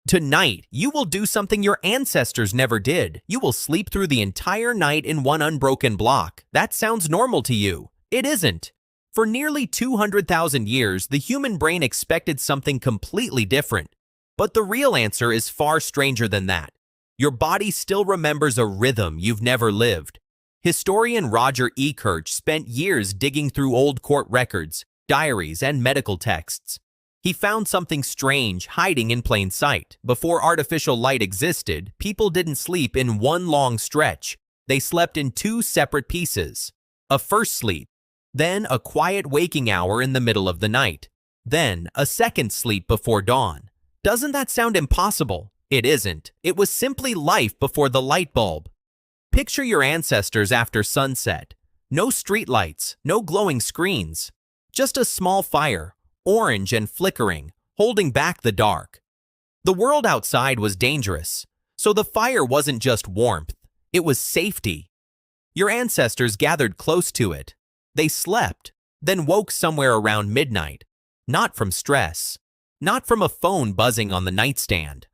Tonight, you will do something your ancestors never did. You will sleep through the entire night in one unbroken block. That sounds normal to you. It isn't. For nearly 200,000 years, the human brain expected something completely different. But the real answer is far stranger than that. Your body still remembers a rhythm you've never lived. Historian Roger Ekirch spent years digging through old court records, diaries, and medical texts. He found something strange hiding in plain sight. Before artificial light existed, people didn't sleep in one long stretch. They slept in two separate pieces. A first sleep, then a quiet waking hour in the middle of the night, then a second sleep before dawn. Doesn't that sound impossible? It isn't. It was simply life before the light bulb. Picture your ancestors after sunset. No streetlights, no glowing screens. Just a small fire, orange and flickering, holding back the dark. The world outside was dangerous, so the fire wasn't just warmth, it was safety. Your ancestors gathered close to it. They slept, then woke somewhere around midnight, not from stress, not from a phone buzzing on the nightstand.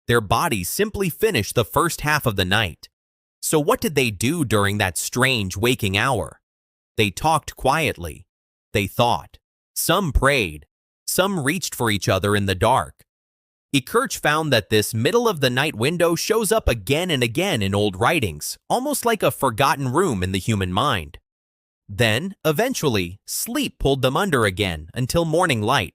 Their bodies simply finished the first half of the night. So what did they do during that strange waking hour? They talked quietly. They thought. Some prayed. Some reached for each other in the dark. Ekirch found that this middle-of-the-night window shows up again and again in old writings, almost like a forgotten room in the human mind. Then, eventually, sleep pulled them under again until morning light.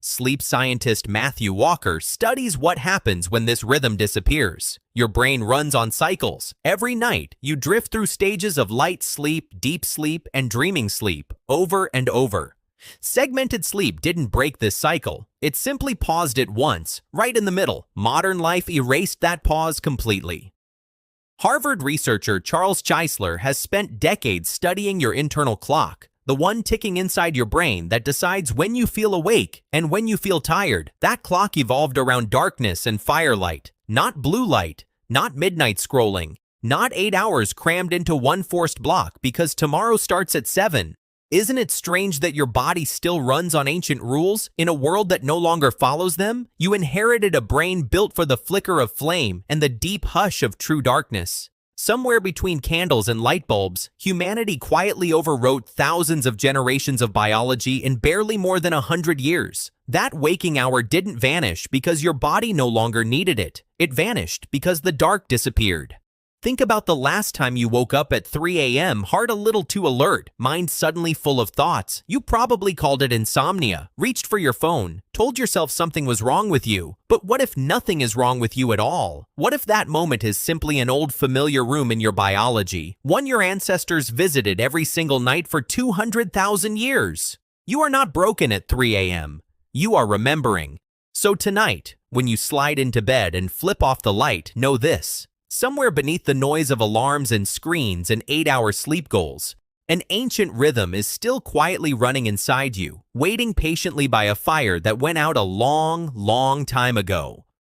Sleep scientist Matthew Walker studies what happens when this rhythm disappears. Your brain runs on cycles. Every night, you drift through stages of light sleep, deep sleep, and dreaming sleep, over and over. Segmented sleep didn't break this cycle. It simply paused it once, right in the middle. Modern life erased that pause completely. Harvard researcher Charles Czeisler has spent decades studying your internal clock, the one ticking inside your brain that decides when you feel awake and when you feel tired. That clock evolved around darkness and firelight, not blue light, not midnight scrolling, not 8 hours crammed into one forced block because tomorrow starts at 7. Isn't it strange that your body still runs on ancient rules in a world that no longer follows them? You inherited a brain built for the flicker of flame and the deep hush of true darkness. Somewhere between candles and light bulbs, humanity quietly overwrote thousands of generations of biology in barely more than 100 years. That waking hour didn't vanish because your body no longer needed it. It vanished because the dark disappeared. Think about the last time you woke up at 3 a.m., heart a little too alert, mind suddenly full of thoughts. You probably called it insomnia, reached for your phone, told yourself something was wrong with you. But what if nothing is wrong with you at all? What if that moment is simply an old familiar room in your biology, one your ancestors visited every single night for 200,000 years? You are not broken at 3 a.m. You are remembering. So tonight, when you slide into bed and flip off the light, know this. Somewhere beneath the noise of alarms and screens and 8-hour sleep goals, an ancient rhythm is still quietly running inside you, waiting patiently by a fire that went out a long, long time ago.